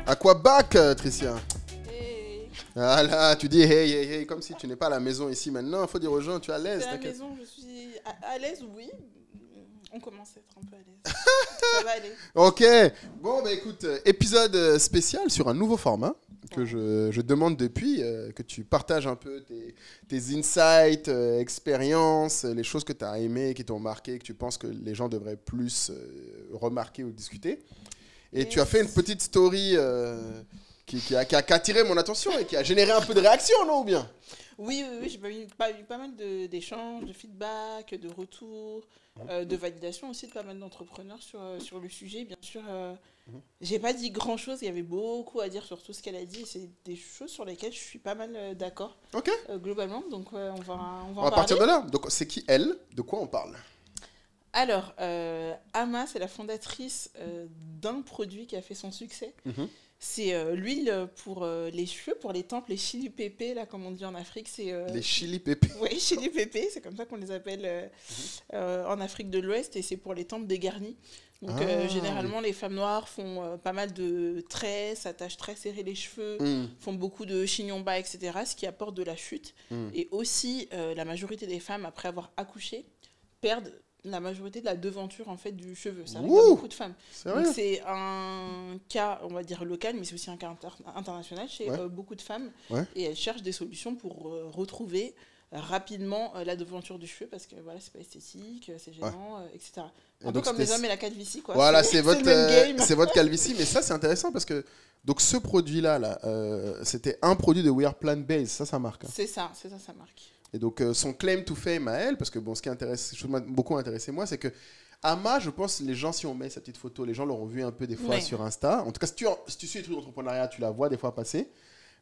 À quoi back, Tricia? Hey. Ah là, tu dis hey, hey, hey, comme si tu n'es pas à la maison ici maintenant. Il faut dire aux gens, tu es à l'aise. C'est la T'inquiète. maison, je suis à l'aise, oui. On commence à être un peu à l'aise. Ça va aller. Ok. Bon, bah écoute, épisode spécial sur un nouveau format que je demande depuis, que tu partages un peu tes insights, expériences, les choses que tu as aimées, qui t'ont marqué, que tu penses que les gens devraient plus remarquer ou discuter. Et Yes. tu as fait une petite story qui a attiré mon attention et qui a généré un peu de réaction, non, ou bien? Oui, j'ai eu pas mal d'échanges, de feedback, de retours, de validation aussi de pas mal d'entrepreneurs sur le sujet. Bien sûr, j'ai pas dit grand-chose, il y avait beaucoup à dire sur tout ce qu'elle a dit. Et c'est des choses sur lesquelles je suis pas mal d'accord, Ok. globalement. Donc, on va On en va partir de parler. là. Donc, c'est qui elle? De quoi on parle? Alors, Ama, c'est la fondatrice d'un produit qui a fait son succès. Mhm. C'est l'huile pour les cheveux, pour les tempes, les chili pépé, là, comme on dit en Afrique. C'est Les chili pépés. oui, chili pépé, c'est comme ça qu'on les appelle en Afrique de l'Ouest, et c'est pour les tempes dégarnies. Donc, Ah, généralement, les femmes noires font pas mal de traits, s'attachent très serrés les cheveux, font beaucoup de chignons bas, etc., ce qui apporte de la chute. Et aussi, la majorité des femmes, après avoir accouché, perdent la majorité de la devanture en fait du cheveu. Ça arrive à Ouh, beaucoup de femmes. Donc sérieux? c'est un cas, on va dire local, mais c'est aussi un cas international chez Ouais. beaucoup de femmes. Ouais. Et elles cherchent des solutions pour retrouver rapidement la devanture du cheveu, parce que voilà, c'est pas esthétique, c'est gênant, etc. Et Un peu donc, comme les c'était- hommes et la calvitie, quoi. Voilà, c'est c'est le même game. c'est votre calvitie. Mais ça, c'est intéressant parce que donc ce produit-là, c'était un produit de We Are Plant-Based. Ça marque. Hein. C'est ça, ça marque. Et donc, son claim to fame à elle, parce que bon, ce qui m'a beaucoup intéressé moi, c'est que Ama, je pense, les gens, si on met sa petite photo, les gens l'auront vu un peu des fois Ouais. sur Insta. En tout cas, si tu suis les trucs d'entrepreneuriat, tu la vois des fois passer.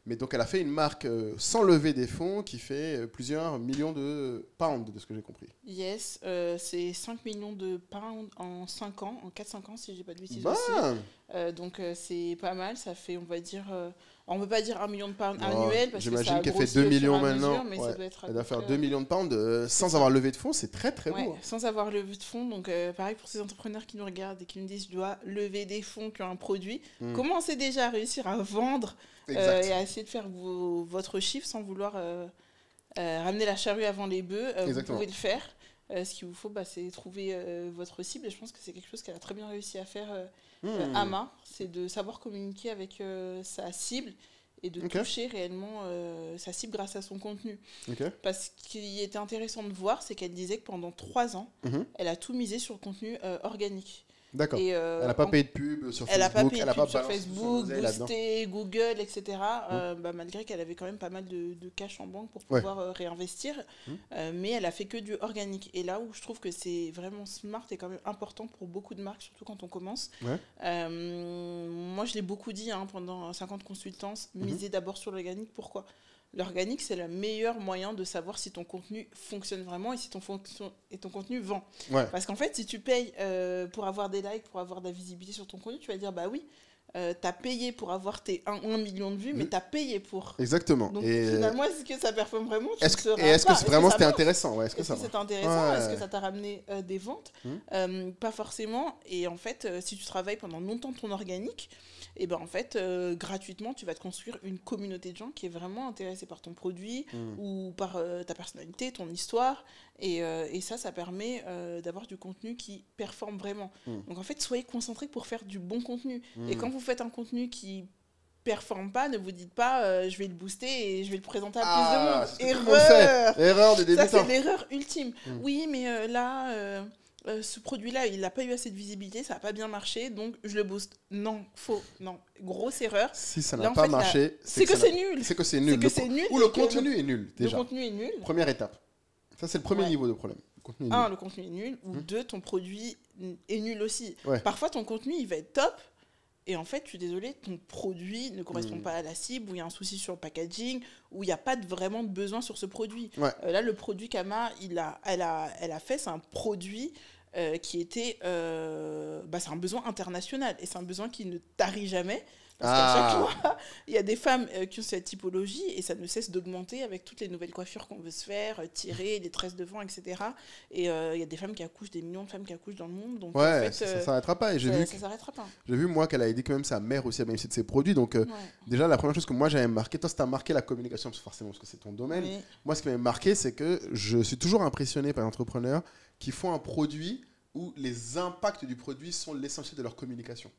Mais donc, elle a fait une marque sans lever des fonds qui fait plusieurs millions de pounds, de ce que j'ai compris. Yes, c'est 5 millions de pounds en 5 ans, en 4-5 ans, si je dis pas de bêtises Bah, aussi. Donc c'est pas mal, ça fait, on va dire, on ne peut pas dire 1 million de pounds non, annuel, parce que ça j'imagine a qu'elle fait grossi 2 au fur et millions à mesure, maintenant. mais Ouais. ça doit être à Elle doit peu faire près, 2 millions de pounds sans ça. avoir levé de fonds, c'est très très ouais, beau. Hein. sans avoir levé de fonds. Donc pareil pour ces entrepreneurs qui nous regardent et qui nous disent je dois lever des fonds, qui ont un produit, commencez déjà à réussir à vendre Exact. et à essayer de faire votre chiffre sans vouloir ramener la charrue avant les bœufs. Vous Exactement. pouvez le faire. Ce qu'il vous faut, c'est trouver votre cible, et je pense que c'est quelque chose qu'elle a très bien réussi à faire, Ama, c'est de savoir communiquer avec sa cible et de Ok. toucher réellement sa cible grâce à son contenu. Ok. Parce qu'il était intéressant de voir, c'est qu'elle disait que pendant 3 ans, Mhm. elle a tout misé sur le contenu organique. D'accord. Et, Elle n'a pas payé de pub sur elle n'a Facebook. pas payé de elle a pub pas sur balancé son Facebook, oseille là-dedans. boosté, Google, etc. Malgré qu'elle avait quand même pas mal de cash en banque pour Ouais. pouvoir réinvestir. Mais elle a fait que du organique. Et là où je trouve que c'est vraiment smart et quand même important pour beaucoup de marques, surtout quand on commence. Ouais. Moi, je l'ai beaucoup dit pendant 50 consultances, misez d'abord sur l'organique. Pourquoi ? L'organique, c'est le meilleur moyen de savoir si ton contenu fonctionne vraiment et si ton contenu vend. Ouais. Parce qu'en fait, si tu payes pour avoir des likes, pour avoir de la visibilité sur ton contenu, tu vas dire, bah oui, t'as payé pour avoir tes 1 million de vues, mais t'as payé pour. Exactement. Donc Et finalement, est-ce que ça performe vraiment? est-ce que vraiment c'était intéressant? Ouais, est-ce que Est-ce ça que va? c'était intéressant? Ouais. Est-ce que ça t'a ramené des ventes? Pas forcément. Et en fait, si tu travailles pendant longtemps ton organique, et ben en fait, gratuitement, tu vas te construire une communauté de gens qui est vraiment intéressée par ton produit ou par ta personnalité, ton histoire. Et ça permet d'avoir du contenu qui performe vraiment. Donc en fait, soyez concentrés pour faire du bon contenu. Et quand vous faites un contenu qui performe pas, ne vous dites pas je vais le booster et je vais le présenter à plus de monde. Erreur. Erreur de Ça, débutant. c'est l'erreur ultime. Oui, mais là, ce produit-là, il n'a pas eu assez de visibilité, ça n'a pas bien marché, donc je le booste. Non, faux, non. Grosse erreur. Si ça n'a Là, en pas fait, marché, c'est que c'est nul. C'est que c'est nul. C'est que c'est nul. Ou le et que contenu est nul, le déjà. contenu est nul. Première étape. Ça, c'est le premier Ouais. niveau de problème. Le contenu est nul. 1, le contenu est nul. Ou 2, ton produit est nul aussi. Ouais. Parfois, ton contenu, il va être top. Et en fait, je suis désolée, ton produit ne correspond pas à la cible, ou il y a un souci sur le packaging, ou il n'y a pas vraiment de besoin sur ce produit. Ouais. Là, le produit qu'Ama, elle a fait, c'est un produit qui était... c'est un besoin international, et c'est un besoin qui ne tarit jamais. Parce qu'à chaque fois, il y a des femmes qui ont cette typologie et ça ne cesse d'augmenter avec toutes les nouvelles coiffures qu'on veut se faire, tirer, les tresses devant, etc. Et il y a des femmes qui accouchent, des millions de femmes qui accouchent dans le monde. Donc, Ouais, en fait, ça s'arrêtera pas. Et ça s'arrêtera pas. j'ai vu, moi, qu'elle a aidé quand même sa mère aussi à bénéficier de ses produits. Donc, déjà, la première chose que moi, j'avais marqué, toi, ça t'a marqué la communication, forcément, parce que c'est ton domaine. Oui. Moi, ce qui m'avait marqué, c'est que je suis toujours impressionné par les entrepreneurs qui font un produit où les impacts du produit sont l'essentiel de leur communication.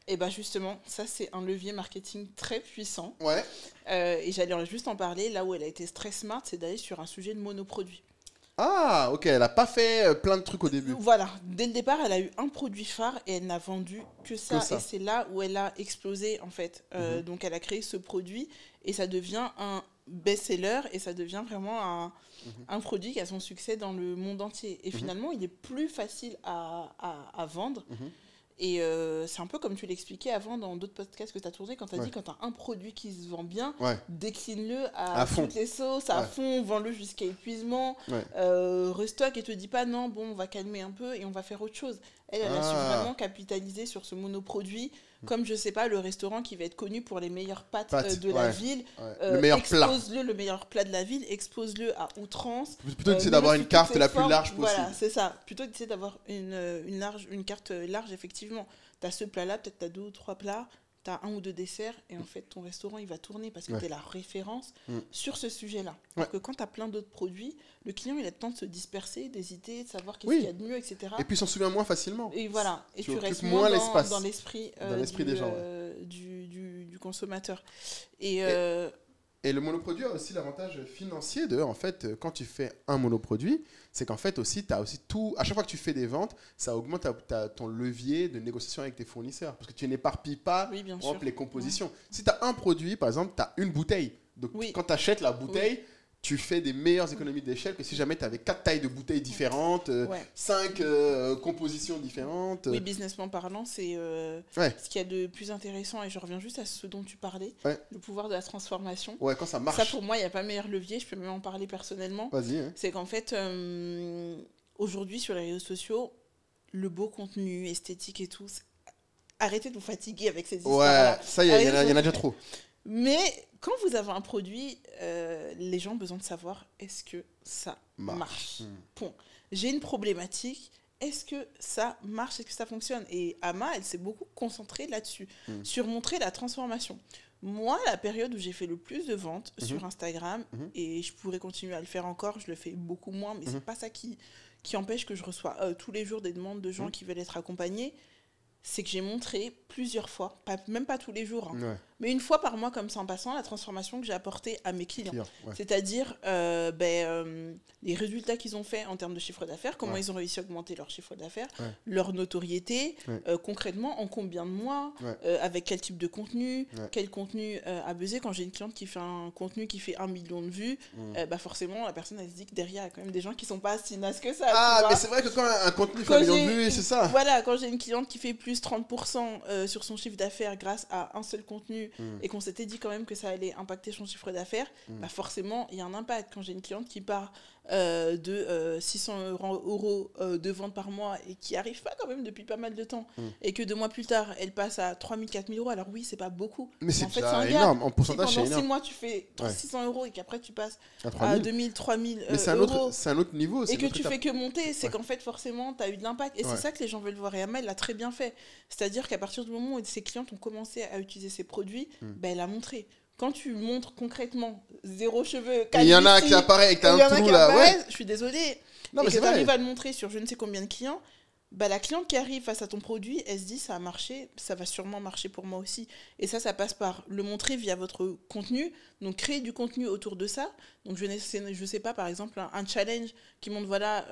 Et bien justement, ça c'est un levier marketing très puissant. Ouais. Et j'allais juste en parler, là où elle a été très smart, c'est d'aller sur un sujet de monoproduit. Ah, ok, elle n'a pas fait plein de trucs au début. Voilà, dès le départ, elle a eu un produit phare et elle n'a vendu que ça. Que ça. Et c'est là où elle a explosé en fait. Donc elle a créé ce produit et ça devient un best-seller et ça devient vraiment un produit qui a son succès dans le monde entier. Et finalement, il est plus facile à vendre. Et c'est un peu comme tu l'expliquais avant dans d'autres podcasts que tu as tourné, quand tu as dit quand tu as un produit qui se vend bien, décline-le à toutes les sauces, à fond, vends-le jusqu'à épuisement, restock et te dis pas non, bon, on va calmer un peu et on va faire autre chose. Elle a su vraiment capitaliser sur ce monoproduit, comme je sais pas, le restaurant qui va être connu pour les meilleures pâtes de la ville, le meilleur plat. Le meilleur plat de la ville, expose-le à outrance. Plutôt que d'avoir une carte la plus large possible. Voilà, c'est ça. Plutôt que d'essayer d'avoir une carte large, effectivement. Tu as ce plat-là, peut-être tu as 2 ou 3 plats, tu as 1 ou 2 desserts, et en fait, ton restaurant, il va tourner parce que tu es la référence sur ce sujet-là. Alors que quand tu as plein d'autres produits, le client, il a le temps de se disperser, d'hésiter, de savoir qu'est-ce qu'il y a de mieux, etc. Et puis, il s'en souvient moins facilement. Et voilà. Et tu restes moins dans l'esprit des gens. Du consommateur. Et le monoproduit a aussi l'avantage financier de, en fait, quand tu fais un monoproduit, c'est qu'en fait aussi, tu as aussi tout, à chaque fois que tu fais des ventes, ça augmente ton levier de négociation avec tes fournisseurs. Parce que tu n'éparpilles pas par exemple, les compositions. Si tu as un produit, par exemple, tu as une bouteille. Donc quand tu achètes la bouteille, tu fais des meilleures économies d'échelle que si jamais tu avais 4 tailles de bouteilles différentes, 5 compositions différentes. Oui, businessment parlant, c'est ce qu'il y a de plus intéressant. Et je reviens juste à ce dont tu parlais, le pouvoir de la transformation. Ouais, quand ça marche. Ça, pour moi, il n'y a pas meilleur levier. Je peux même en parler personnellement. Vas-y. C'est qu'en fait, aujourd'hui, sur les réseaux sociaux, le beau contenu, esthétique et tout, arrêtez de vous fatiguer avec ces histoires-là. Ouais, ça, il y en a déjà trop. Mais quand vous avez un produit, les gens ont besoin de savoir est-ce que ça marche. Point. J'ai une problématique, est-ce que ça marche, est-ce que ça fonctionne? Et Ama, elle s'est beaucoup concentrée là-dessus, sur montrer la transformation. Moi, la période où j'ai fait le plus de ventes sur Instagram, et je pourrais continuer à le faire encore, je le fais beaucoup moins, mais c'est pas ça qui empêche que je reçois tous les jours des demandes de gens qui veulent être accompagnés, c'est que j'ai montré plusieurs fois, même pas tous les jours, mais une fois par mois comme ça en passant, la transformation que j'ai apportée à mes clients. C'est-à-dire les résultats qu'ils ont fait en termes de chiffre d'affaires, comment ils ont réussi à augmenter leur chiffre d'affaires, leur notoriété, concrètement en combien de mois, avec quel type de contenu, quel contenu a buzzé. Quand j'ai une cliente qui fait un contenu qui fait 1 million de vues, forcément la personne elle se dit que derrière il y a quand même des gens qui sont pas si nazes que ça. Ah mais c'est vrai que quand un contenu fait 1 million de vues, c'est ça. Voilà, quand j'ai une cliente qui fait plus 30% sur son chiffre d'affaires grâce à un seul contenu et qu'on s'était dit quand même que ça allait impacter son chiffre d'affaires, forcément il y a un impact. Quand j'ai une cliente qui part de 600 euros de vente par mois et qui arrive pas quand même depuis pas mal de temps et que 2 mois plus tard elle passe à 3 000, 4 000 euros, alors oui c'est pas beaucoup, mais c'est en fait, déjà énorme, en pourcentage si c'est énorme. pendant 6 mois tu fais 600 euros et qu'après tu passes à 2 000, 3 000 mais c'est un autre niveau, et que tu fais que monter, c'est qu'en fait forcément tu as eu de l'impact et c'est ça que les gens veulent voir. Et Ama elle l'a très bien fait, c'est-à-dire qu'à partir du moment où ses clientes ont commencé à utiliser ses produits, elle a montré. Quand tu montres concrètement 0 cheveux, il y en a qui apparaît avec un trou là, je suis désolée, non, et mais que tu arrives à le montrer sur je ne sais combien de clients, la cliente qui arrive face à ton produit, elle se dit ça a marché, ça va sûrement marcher pour moi aussi. Et ça passe par le montrer via votre contenu, donc créer du contenu autour de ça. Donc je sais pas, par exemple un challenge qui montre voilà,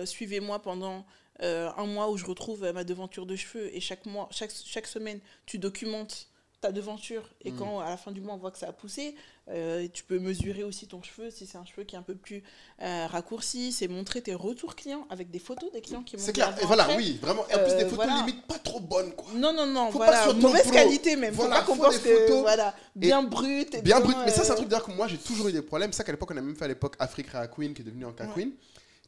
suivez-moi pendant 1 mois où je retrouve ma devanture de cheveux, et chaque semaine tu documentes ta devanture, et quand à la fin du mois on voit que ça a poussé, tu peux mesurer aussi ton cheveu, si c'est un cheveu qui est un peu plus raccourci, c'est montrer tes retours clients avec des photos des clients qui montrent. C'est clair, et voilà, oui, vraiment, et en plus des photos limite pas trop bonnes quoi. Non, faut voilà, pas mauvaise qualité même, voilà, faut pas qu'on pense que voilà, bien brut et bien brut, mais ça c'est un truc d'ailleurs que moi j'ai toujours eu des problèmes, ça qu'à l'époque on a même fait à l'époque Afrique Rea Queen qui est devenue Anka Queen.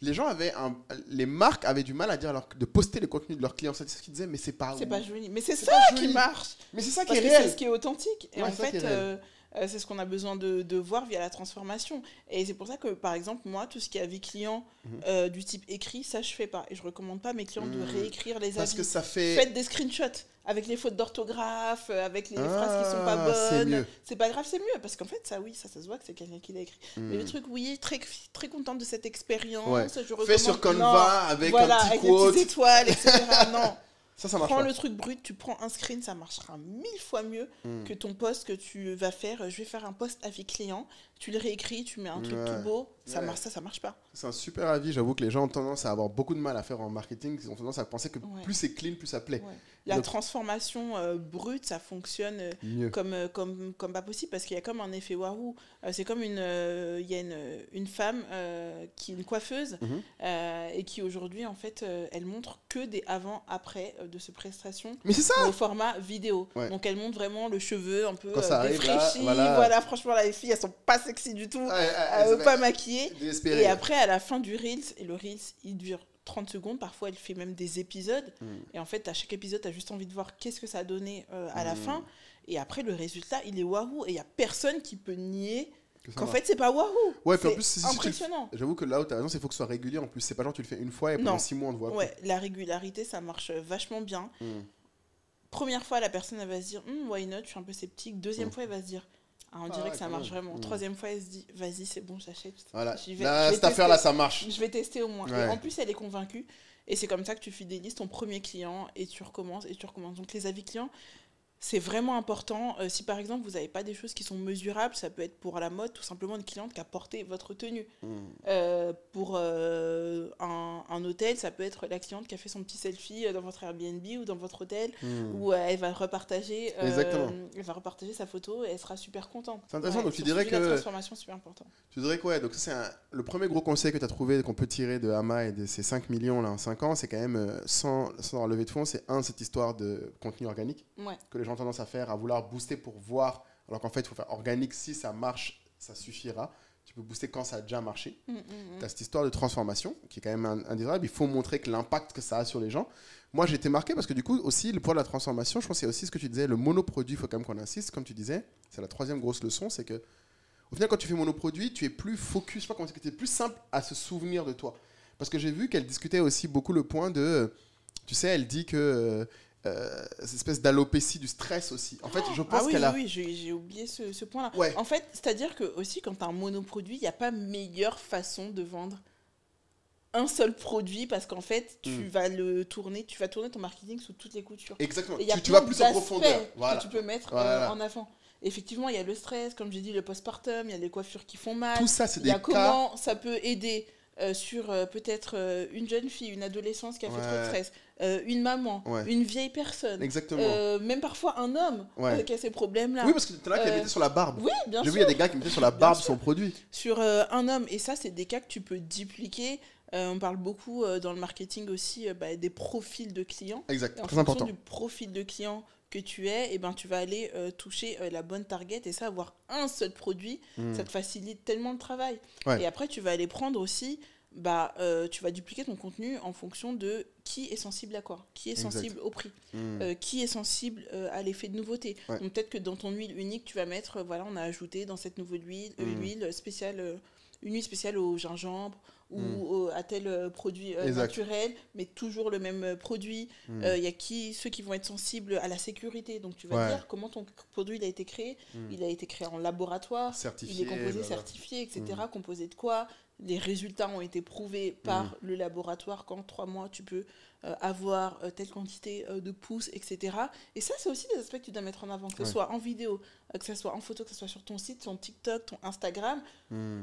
les marques avaient du mal à dire de poster les contenus de leurs clients. C'est ce qu'ils disaient, mais c'est pas joli. Mais c'est ça qui marche. Mais c'est ça qui Parce est que réel. c'est ce qui est authentique. Et Ouais, en c'est ça qui est fait, réel. c'est ce qu'on a besoin de voir via la transformation. Et c'est pour ça que, par exemple, moi, tout ce qui est avis client du type écrit, ça, je fais pas. Et je recommande pas à mes clients de réécrire les avis. Parce que ça fait... Faites des screenshots avec les fautes d'orthographe, avec les phrases qui sont pas bonnes. C'est pas grave, c'est mieux. Parce qu'en fait, ça se voit que c'est quelqu'un qui l'a écrit. Mais le truc, oui, très, très contente de cette expérience. Ouais. Je recommande... Fait sur Canva avec un petit avec quote. des petites étoiles, etc. Non. Ça marche prends pas. le truc brut, tu prends un screen, ça marchera 1000 fois mieux que ton post que tu vas faire. Je vais faire un post avis client, tu le réécris, tu mets un truc tout beau, ça marche pas. C'est un super avis. J'avoue que les gens ont tendance à avoir beaucoup de mal à faire en marketing. Ils ont tendance à penser que plus c'est clean, plus ça plaît. Ouais. La transformation brute, ça fonctionne comme pas possible parce qu'il y a comme un effet waouh. C'est comme il y a une femme qui est une coiffeuse et qui aujourd'hui en fait elle montre que des avant-après de ses prestations. Mais c'est ça. Au format vidéo. Ouais. Donc elle montre vraiment le cheveu un peu Arrive, défraîchi. là, voilà, franchement là, les filles elles sont pas sexy du tout, pas maquillées. Et après à la fin du Reels, et le Reels il dure 30 secondes, parfois elle fait même des épisodes et en fait à chaque épisode tu as juste envie de voir qu'est-ce que ça a donné à la fin et après le résultat il est waouh et il n'y a personne qui peut nier qu'en fait c'est pas waouh. Ouais, puis en plus c'est impressionnant. J'avoue que là où tu as raison, c'est qu'il faut que ce soit régulier en plus, c'est pas genre tu le fais une fois et pendant 6 mois on te voit. Ouais, la régularité ça marche vachement bien. Première fois la personne elle va se dire why not, je suis un peu sceptique. Deuxième fois elle va se dire on dirait que ça marche vraiment. Troisième fois, elle se dit, vas-y, c'est bon, j'achète. Voilà. Là, cette affaire-là, ça marche. Je vais tester au moins. Ouais. Et en plus, elle est convaincue. Et c'est comme ça que tu fidélises ton premier client et tu recommences et tu recommences. Donc, les avis clients, c'est vraiment important. Si par exemple, vous n'avez pas des choses qui sont mesurables, ça peut être pour la mode, tout simplement une cliente qui a porté votre tenue. Pour un hôtel, ça peut être la cliente qui a fait son petit selfie dans votre Airbnb ou dans votre hôtel, où elle va repartager sa photo et elle sera super contente. C'est intéressant, donc tu dirais que... La transformation, c'est super important. Tu dirais que donc c'est le premier gros conseil que tu as trouvé, qu'on peut tirer de Hama et de ces 5 millions là, en 5 ans, c'est quand même, sans avoir levé de fonds, c'est cette histoire de contenu organique, que les gens ont tendance à faire, à vouloir booster pour voir, alors qu'en fait, il faut faire organique. Si ça marche, ça suffira. Tu peux booster quand ça a déjà marché. Tu as cette histoire de transformation qui est quand même indésirable. Il faut montrer que l'impact que ça a sur les gens. Moi, j'ai été marqué parce que du coup, aussi, le poids de la transformation, je pense qu'il y a aussi ce que tu disais, le monoproduit, il faut quand même qu'on insiste. Comme tu disais, c'est la troisième grosse leçon, c'est que au final, quand tu fais monoproduit, tu es plus focus, je sais pas comment dire, tu es plus simple à se souvenir de toi. Parce que j'ai vu qu'elle discutait aussi beaucoup le point de, tu sais, elle dit que cette espèce d'alopécie du stress aussi. En fait, je pense qu'elle a... Oui, j'ai oublié ce point-là. Ouais. En fait, c'est-à-dire que aussi, quand tu as un monoproduit, il n'y a pas meilleure façon de vendre un seul produit parce qu'en fait, tu vas tourner ton marketing sous toutes les coutures. Exactement. Et tu vas plus en profondeur. Que tu peux mettre en avant. Effectivement, il y a le stress, comme j'ai dit, le postpartum, il y a les coiffures qui font mal. Tout ça, c'est des cas... comment ça peut aider sur peut-être une jeune fille, une adolescence qui a fait trop de stress, une maman, une vieille personne. Exactement. Même parfois un homme qui a ces problèmes-là. Oui, parce que tu as là qui mettait sur la barbe. Oui, bien sûr. J'ai vu, il y a des gars qui mettaient sur la barbe son produit. Sur un homme. Et ça, c'est des cas que tu peux dupliquer. On parle beaucoup dans le marketing aussi des profils de clients. Exact, très important. En fonction du profil de client que tu es, tu vas aller toucher la bonne target et ça, avoir un seul produit, ça te facilite tellement le travail. Et après, tu vas aller prendre aussi, tu vas dupliquer ton contenu en fonction de qui est sensible à quoi, qui est sensible au prix, qui est sensible à l'effet de nouveauté. Donc peut-être que dans ton huile unique, tu vas mettre, on a ajouté dans cette nouvelle huile, une huile spéciale au gingembre, ou à tel produit naturel, mais toujours le même produit. Il y a ceux qui vont être sensibles à la sécurité. Donc tu vas dire comment ton produit il a été créé. Il a été créé en laboratoire, certifié, il est composé, certifié, etc. Composé de quoi? Les résultats ont été prouvés par le laboratoire qu'en 3 mois, tu peux avoir telle quantité de pouces, etc. Et ça, c'est aussi des aspects que tu dois mettre en avant, que ce soit en vidéo, que ce soit en photo, que ce soit sur ton site, ton TikTok, ton Instagram.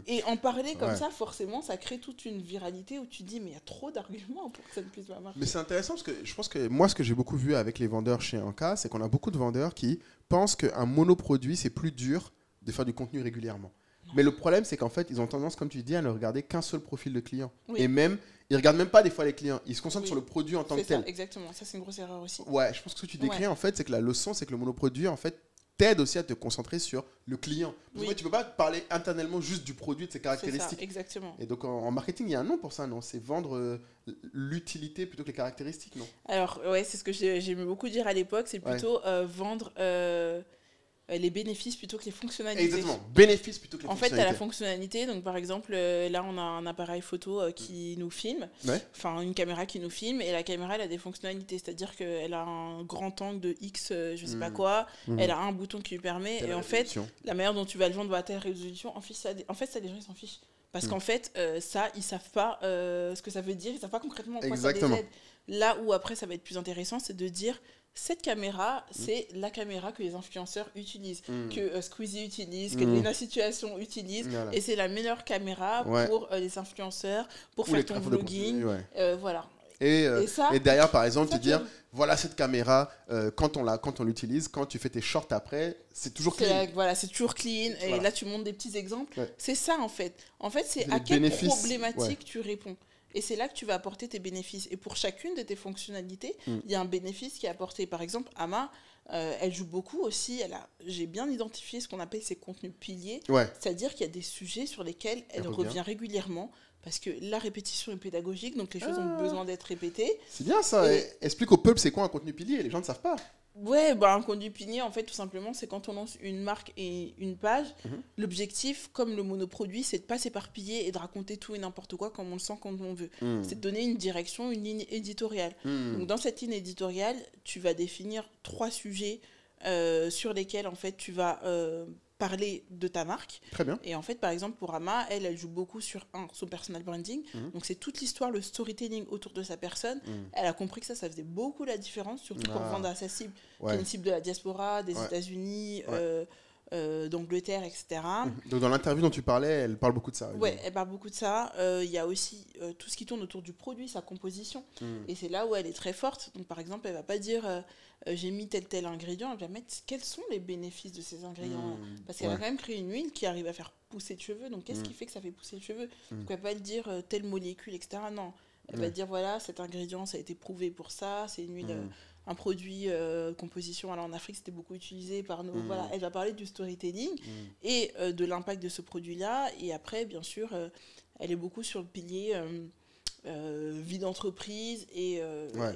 Et en parler comme ça, forcément, ça crée toute une viralité où tu te dis, mais il y a trop d'arguments pour que ça ne puisse pas marcher. Mais c'est intéressant parce que je pense que moi, ce que j'ai beaucoup vu avec les vendeurs chez Anka, c'est qu'on a beaucoup de vendeurs qui pensent qu'un monoproduit, c'est plus dur de faire du contenu régulièrement. Mais le problème, c'est qu'en fait, ils ont tendance, comme tu dis, à ne regarder qu'un seul profil de client. Et même, ils ne regardent même pas des fois les clients. Ils se concentrent sur le produit en tant que tel. Exactement. Ça, c'est une grosse erreur aussi. Ouais, je pense que ce que tu décris, en fait, c'est que la leçon, c'est que le monoproduit, en fait, t'aide aussi à te concentrer sur le client. Parce Oui. que tu peux pas parler internellement juste du produit, de ses C'est ça, caractéristiques. exactement. Et donc en marketing, il y a un nom pour ça, non? C'est vendre l'utilité plutôt que les caractéristiques, non? Alors, ouais, c'est ce que j'aimais beaucoup dire à l'époque, c'est plutôt vendre les bénéfices plutôt que les fonctionnalités. Exactement, bénéfice plutôt que les En fait, tu as fonctionnalités. la fonctionnalité, donc par exemple, là on a un appareil photo qui nous filme, Ouais. enfin une caméra qui nous filme, et la caméra elle a des fonctionnalités, c'est-à-dire qu'elle a un grand angle de X, je sais pas quoi, elle a un bouton qui lui permet, Telle et en fait, résolution. la manière dont tu vas le vendre à telle résolution, en fait, ça, les gens ils s'en fichent. Parce qu'en fait, ça, ils savent pas ce que ça veut dire, ils savent pas concrètement en quoi ça les Exactement. aide. Là où après ça va être plus intéressant, c'est de dire cette caméra, c'est la caméra que les influenceurs utilisent, que Squeezie utilise, que Lena Situation utilise, Voilà. et c'est la meilleure caméra Ouais. pour les influenceurs, pour Ou faire les ton créateurs de vlogging, contenu, ouais. voilà. Et ça, derrière, par exemple, ça, te dire, tu- voilà cette caméra, quand on l'utilise, quand tu fais tes shorts après, c'est toujours clean. Voilà, c'est toujours clean, et Voilà. là tu montres des petits exemples. Ouais. C'est ça en fait. En fait, c'est Les à quelle bénéfices, problématique tu réponds. Et c'est là que tu vas apporter tes bénéfices. Et pour chacune de tes fonctionnalités, il y a un bénéfice qui est apporté. Par exemple, Ama, elle joue beaucoup aussi. J'ai bien identifié ce qu'on appelle ses contenus piliers. Ouais. C'est-à-dire qu'il y a des sujets sur lesquels elle revient régulièrement. Parce que la répétition est pédagogique, donc les choses ont besoin d'être répétées. C'est bien ça. Et- Explique au peuple c'est quoi un contenu pilier. Les gens ne savent pas. Ouais, bah, un contenu pilier, en fait, tout simplement, c'est quand on lance une marque et une page, l'objectif, comme le monoproduit, c'est de pas s'éparpiller et de raconter tout et n'importe quoi comme on le sent, quand on veut. C'est de donner une direction, une ligne éditoriale. Donc, dans cette ligne éditoriale, tu vas définir 3 sujets sur lesquels, en fait, tu vas parler de ta marque. Très bien. Et en fait, par exemple, pour Ama, elle joue beaucoup sur son personal branding. Donc, c'est toute l'histoire, le storytelling autour de sa personne. Elle a compris que ça faisait beaucoup la différence, surtout pour vendre à sa cible, qui est une cible de la diaspora, des États-Unis, d'Angleterre, etc. Donc dans l'interview dont tu parlais, elle parle beaucoup de ça. Ouais, elle parle beaucoup de ça. Il y a aussi tout ce qui tourne autour du produit, sa composition. Et c'est là où elle est très forte. Donc, par exemple, elle va pas dire j'ai mis tel ingrédient, elle va mettre quels sont les bénéfices de ces ingrédients. Parce qu'elle a quand même créé une huile qui arrive à faire pousser les cheveux. Donc, qu'est-ce qui fait que ça fait pousser les cheveux? Donc, elle va pas dire telle molécule, etc. Non. Elle va dire voilà, cet ingrédient, ça a été prouvé pour ça. C'est une huile. Un produit composition, alors en Afrique c'était beaucoup utilisé par nous. Voilà, elle va parler du storytelling et de l'impact de ce produit-là. Et après, bien sûr, elle est beaucoup sur le pilier vie d'entreprise et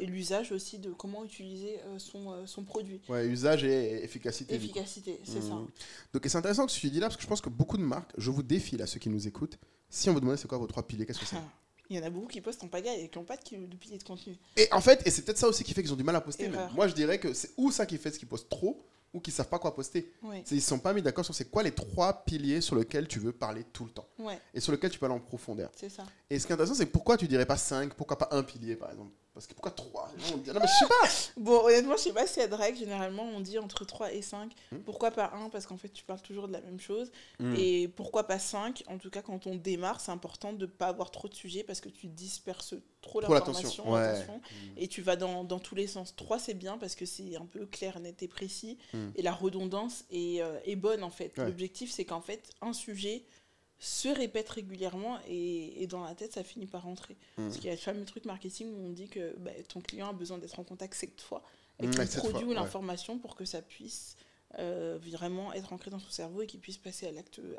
l'usage aussi de comment utiliser son produit. Ouais, usage et efficacité. Efficacité, c'est ça. Donc c'est intéressant ce que tu dis là, parce que je pense que beaucoup de marques, je vous défie là, ceux qui nous écoutent, si on vous demandait c'est quoi vos 3 piliers, qu'est-ce que c'est? Il y en a beaucoup qui postent en pagaille et qui n'ont pas de pilier de contenu. Et en fait, et c'est peut-être ça aussi qui fait qu'ils ont du mal à poster. Erreur. Moi, je dirais que c'est ou ça qui fait ce qu'ils postent trop, ou qu'ils savent pas quoi poster. Ouais. Ils ne sont pas mis d'accord sur c'est quoi les 3 piliers sur lesquels tu veux parler tout le temps. Ouais, Et sur lesquels tu peux aller en profondeur. c'est ça. Et ce qui est intéressant, c'est pourquoi tu dirais pas 5, pourquoi pas un pilier par exemple? Parce que pourquoi 3? Les gens vont te dire, non mais je sais pas. Bon, honnêtement, je sais pas s'il y a de règles. Généralement, on dit entre 3 et 5. Pourquoi pas 1? Parce qu'en fait, tu parles toujours de la même chose. Et pourquoi pas 5? En tout cas, quand on démarre, c'est important de ne pas avoir trop de sujets parce que tu disperses trop l'attention. l'information. Ouais. Attention. Et tu vas dans tous les sens. 3, c'est bien parce que c'est un peu clair, net et précis. Et la redondance est bonne, en fait. Ouais. L'objectif, c'est qu'en fait, un sujet se répète régulièrement et dans la tête ça finit par rentrer parce qu'il y a le fameux truc marketing où on dit que ton client a besoin d'être en contact 7 fois avec le produit ou l'information pour que ça puisse vraiment être ancré dans son cerveau et qu'il puisse passer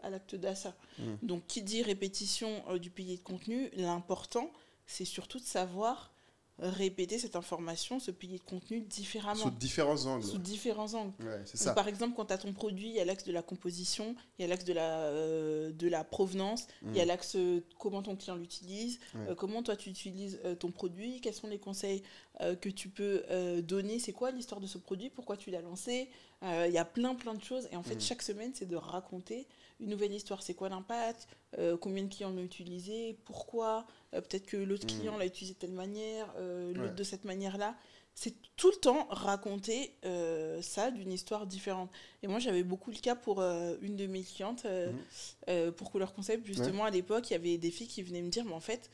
à l'acte d'achat. Donc qui dit répétition du pilier de contenu, l'important c'est surtout de savoir répéter cette information, ce pilier de contenu différemment. Sous différents angles. Sous différents angles. Ouais, c'est Donc, ça. par exemple, quand tu as ton produit, il y a l'axe de la composition, il y a l'axe de la provenance, il y a l'axe comment ton client l'utilise, comment toi tu utilises ton produit, quels sont les conseils que tu peux donner, c'est quoi l'histoire de ce produit, pourquoi tu l'as lancé. Il y a plein de choses. Et en fait, chaque semaine, c'est de raconter une nouvelle histoire. C'est quoi l'impact, combien de clients l'ont utilisé, pourquoi, peut-être que l'autre client l'a utilisé de telle manière, l'autre de cette manière-là. C'est tout le temps raconter ça d'une histoire différente. Et moi, j'avais beaucoup le cas pour une de mes clientes, pour Couleur Concept, justement, à l'époque, il y avait des filles qui venaient me dire, mais en fait,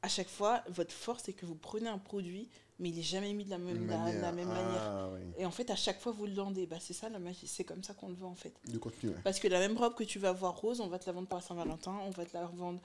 à chaque fois, votre force, c'est que vous prenez un produit, mais il est jamais mis de la même manière. Oui. Et en fait, à chaque fois, vous le vendez. Bah, c'est ça la magie, c'est comme ça qu'on le vend en fait. Du contenu, ouais. Parce que la même robe que tu vas voir rose, on va te la vendre pour la Saint-Valentin, on va te la vendre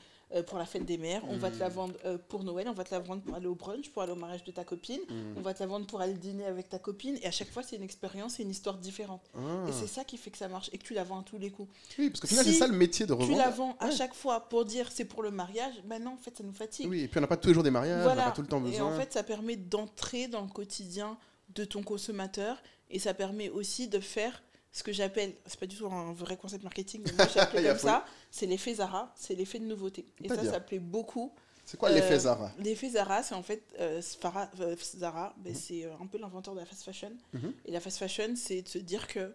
pour la fête des mères, on va te la vendre pour Noël, on va te la vendre pour aller au brunch, pour aller au mariage de ta copine, on va te la vendre pour aller dîner avec ta copine, et à chaque fois c'est une expérience, c'est une histoire différente. Et c'est ça qui fait que ça marche et que tu la vends à tous les coups. Oui, parce qu'au final, c'est ça le métier de revendre. Tu la vends à chaque fois pour dire c'est pour le mariage, ben non, en fait ça nous fatigue. Oui, et puis on n'a pas tous les jours des mariages, on n'a pas tout le temps besoin. Et en fait ça permet d'entrer dans le quotidien de ton consommateur, et ça permet aussi de faire ce que j'appelle, c'est pas du tout un vrai concept marketing, mais moi j'appelle comme ça, c'est l'effet Zara, c'est l'effet de nouveauté. Et ça plaît beaucoup. C'est quoi l'effet Zara? L'effet Zara, c'est en fait, Zara, c'est un peu l'inventeur de la fast fashion. Et la fast fashion, c'est de se dire que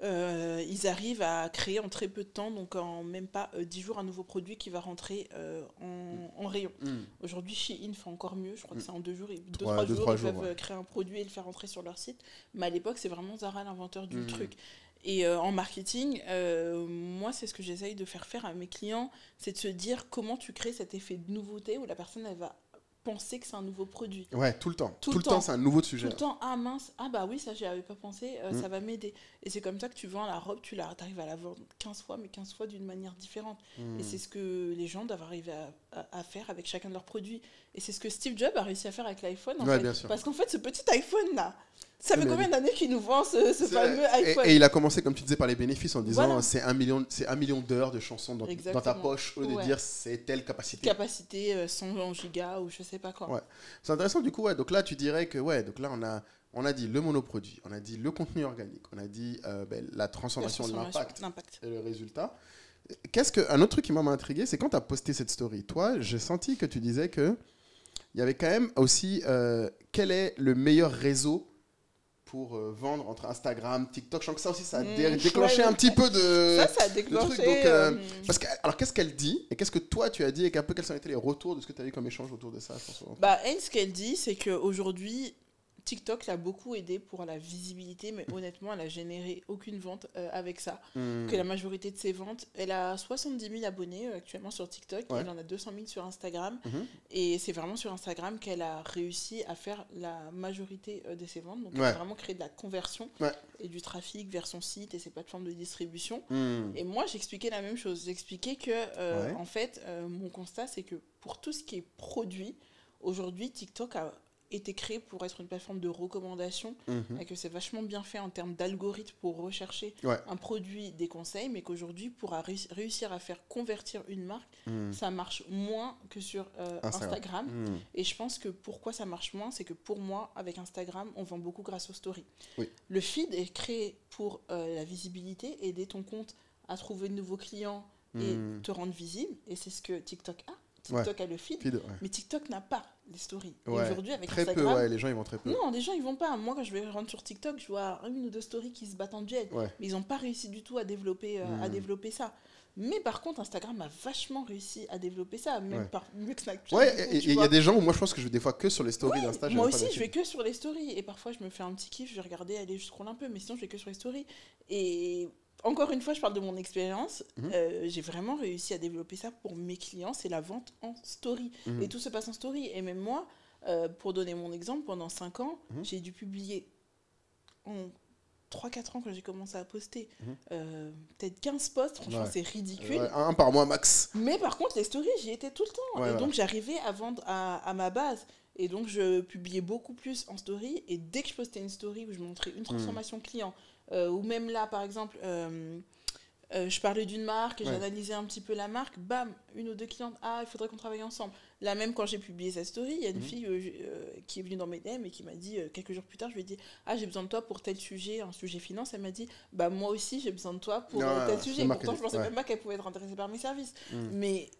ils arrivent à créer en très peu de temps, donc en même pas 10 jours, un nouveau produit qui va rentrer en rayon. Aujourd'hui, Shein fait encore mieux, je crois que c'est en 2 jours, 2-3 jours, ils peuvent créer un produit et le faire rentrer sur leur site. Mais à l'époque, c'est vraiment Zara l'inventeur du truc. Et en marketing, moi, c'est ce que j'essaye de faire à mes clients, c'est de se dire comment tu crées cet effet de nouveauté où la personne, elle va penser que c'est un nouveau produit. Ouais, tout le temps. Tout le temps, c'est un nouveau sujet. Tout le temps, ah mince, ah bah oui, ça, j'y avais pas pensé, ça va m'aider. Et c'est comme ça que tu vends la robe, tu arrives à la vendre 15 fois, mais 15 fois d'une manière différente. Et c'est ce que les gens doivent arriver à faire avec chacun de leurs produits. Et c'est ce que Steve Jobs a réussi à faire avec l'iPhone, en fait. Bien sûr. Parce qu'en fait, ce petit iPhone-là, ça fait combien d'années qu'il nous vend ce fameux iPhone? Et il a commencé, comme tu disais, par les bénéfices en disant c'est 1 million d'heures de chansons dans ta poche, au lieu de dire c'est telle capacité. Capacité 100 gigas ou je sais pas quoi. Ouais. C'est intéressant du coup, donc là tu dirais que donc là on a dit le monoproduit, on a dit le contenu organique, on a dit la transformation de l'impact et le résultat. Un autre truc qui m'a intrigué, c'est quand tu as posté cette story. Toi, j'ai senti que tu disais que il y avait quand même aussi quel est le meilleur réseau pour vendre entre Instagram, TikTok. Je sens que ça aussi, ça a déclenché un petit peu de... Ça a déclenché... Parce que, alors, qu'est-ce qu'elle dit et qu'est-ce que toi, tu as dit et quels ont été les retours de ce que tu as eu comme échange autour de ça, François? Elle, ce qu'elle dit, c'est qu'aujourd'hui, TikTok l'a beaucoup aidé pour la visibilité, mais honnêtement, elle n'a généré aucune vente avec ça. Que la majorité de ses ventes, elle a 70 000 abonnés actuellement sur TikTok, et elle en a 200 000 sur Instagram. Et c'est vraiment sur Instagram qu'elle a réussi à faire la majorité de ses ventes. Donc, elle a vraiment créé de la conversion et du trafic vers son site et ses plateformes de distribution. Et moi, j'expliquais la même chose. J'expliquais que, en fait, mon constat, c'est que pour tout ce qui est produit, aujourd'hui, TikTok a été créé pour être une plateforme de recommandation et que c'est vachement bien fait en termes d'algorithme pour rechercher un produit, des conseils, mais qu'aujourd'hui, pour réussir à faire convertir une marque, ça marche moins que sur Instagram. Et je pense que pourquoi ça marche moins, c'est que pour moi, avec Instagram, on vend beaucoup grâce aux stories. Le feed est créé pour la visibilité, aider ton compte à trouver de nouveaux clients et te rendre visible, et c'est ce que TikTok a. TikTok a le feed, mais TikTok n'a pas les stories. Et aujourd'hui, avec très Instagram... peu, les gens, ils vont très peu. Non, les gens, ils vont pas. Moi, quand je vais rentrer sur TikTok, je vois 1 ou 2 stories qui se battent en duel. Mais ils n'ont pas réussi du tout à développer ça. Mais par contre, Instagram a vachement réussi à développer ça, même mieux que Snapchat. Il y a des gens où moi, je pense que je vais des fois que sur les stories d'Insta. Moi aussi, je vais que sur les stories. Et parfois, je me fais un petit kiff, je vais regarder, aller, je scrolle un peu, mais sinon, je vais que sur les stories. Et... encore une fois, je parle de mon expérience. J'ai vraiment réussi à développer ça pour mes clients. C'est la vente en story. Et tout se passe en story. Et même moi, pour donner mon exemple, pendant 5 ans, j'ai dû publier en 3-4 ans quand j'ai commencé à poster peut-être 15 posts. Franchement, c'est ridicule. Un par mois max. Mais par contre, les stories, j'y étais tout le temps. Et donc, j'arrivais à vendre à ma base. Et donc, je publiais beaucoup plus en story. Et dès que je postais une story où je montrais une transformation client, ou même là, par exemple, je parlais d'une marque et j'analysais un petit peu la marque, bam, 1 ou 2 clientes, il faudrait qu'on travaille ensemble. Là, même quand j'ai publié cette story, il y a une fille qui est venue dans mes DM et qui m'a dit, quelques jours plus tard, je lui ai dit, j'ai besoin de toi pour tel sujet, un sujet finance. Elle m'a dit, moi aussi, j'ai besoin de toi pour tel sujet. Pourtant, je ne pensais même pas qu'elle pouvait être intéressée par mes services. Mais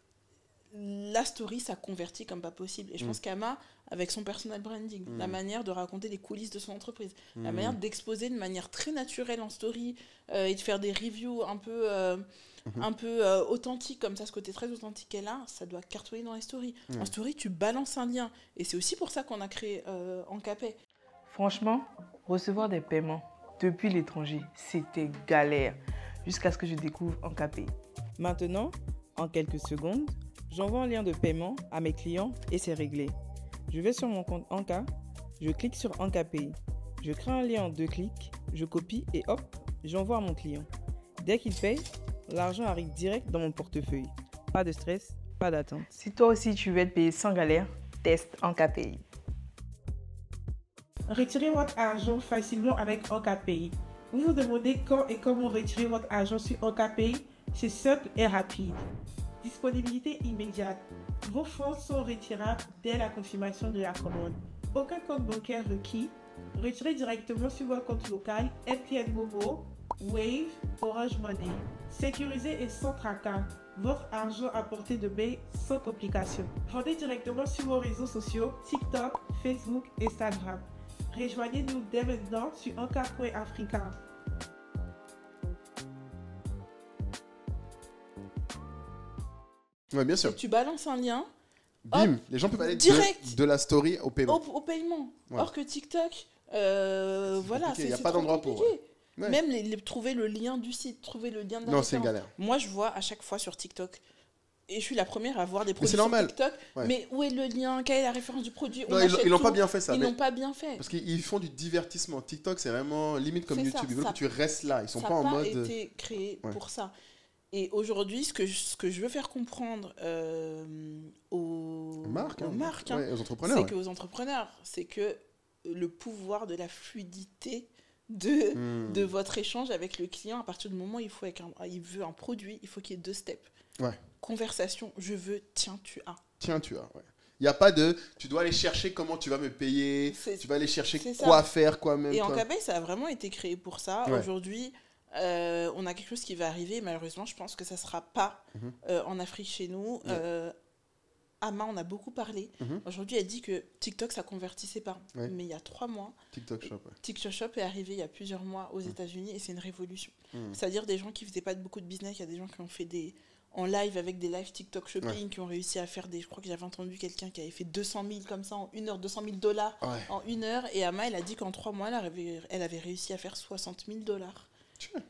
la story, ça convertit comme pas possible. Et je pense qu'Ama, avec son personal branding, la manière de raconter les coulisses de son entreprise, la manière d'exposer de manière très naturelle en story et de faire des reviews un peu authentiques, comme ça, ce côté très authentique qu'elle a, ça doit cartonner dans les stories. En story, tu balances un lien. Et c'est aussi pour ça qu'on a créé Ankapay. Franchement, recevoir des paiements depuis l'étranger, c'était galère, jusqu'à ce que je découvre Ankapay. Maintenant, en quelques secondes, j'envoie un lien de paiement à mes clients et c'est réglé. Je vais sur mon compte Anka, Je clique sur EncaPay. Je crée un lien en 2 clics, je copie et hop, j'envoie à mon client. Dès qu'il paye, l'argent arrive direct dans mon portefeuille. Pas de stress, pas d'attente. Si toi aussi tu veux être payé sans galère, teste EncaPay. Retirez votre argent facilement avec EncaPay. Vous vous demandez quand et comment retirer votre argent sur EncaPay? C'est simple et rapide. Disponibilité immédiate. Vos fonds sont retirables dès la confirmation de la commande. Aucun compte bancaire requis. Retirez directement sur votre compte local, MTN Momo, Wave, Orange Money. Sécurisé et sans tracas. Votre argent à portée de main sans complications. Vendez directement sur vos réseaux sociaux, TikTok, Facebook, Instagram. Rejoignez-nous dès maintenant sur enca.africa. Ouais, bien sûr. Et tu balances un lien. Bim, hop, les gens peuvent aller direct. de la story au paiement. Au paiement. Ouais. Or que TikTok, voilà, Il n'y a c'est pas trop d'endroit pour. compliqué. Ouais. Même trouver le lien du site, trouver le lien de la Non, c'est une référence. galère. Moi, je vois à chaque fois sur TikTok, et je suis la première à voir des Mais produits c'est sur normal. TikTok, Ouais. mais où est le lien? Quelle est la référence du produit? On Non, achète ils l'ont tout. pas bien fait ça. Ils mais- n'ont pas bien fait. Parce qu'ils font du divertissement. TikTok, c'est vraiment limite comme C'est YouTube. ça, Ils veulent ça- que tu restes là. Ils sont Ça pas en n'a pas mode. été créé Ouais. pour ça. Et aujourd'hui, ce que je veux faire comprendre aux Marques, marques, ouais, aux entrepreneurs. c'est ouais. qu'aux entrepreneurs, c'est que le pouvoir de la fluidité de votre échange avec le client, à partir du moment où il veut un produit, il faut qu'il y ait 2 steps. Ouais. Conversation, je veux, tiens, tu as. Tiens, tu as. Ouais. Il n'y a pas de. Tu dois aller chercher comment tu vas me payer. Tu vas aller chercher c'est quoi ça. faire, quoi même. Et toi. EncaPay, ça a vraiment été créé pour ça. Ouais. Aujourd'hui, on a quelque chose qui va arriver. Malheureusement, je pense que ça ne sera pas en Afrique chez nous. Ouais. Ama en a beaucoup parlé. Aujourd'hui, elle dit que TikTok, ça convertissait pas. Ouais. Mais il y a 3 mois, TikTok Shop. Ouais. TikTok Shop est arrivé il y a plusieurs mois aux États-Unis et c'est une révolution. C'est-à-dire des gens qui faisaient pas beaucoup de business, il y a des gens qui ont fait en live avec des live TikTok shopping, qui ont réussi à faire je crois que j'avais entendu quelqu'un qui avait fait 200 000 comme ça en 1 heure, 200 000 dollars Ouais. en 1 heure. Et Ama, elle a dit qu'en 3 mois, elle avait réussi à faire 60 000 dollars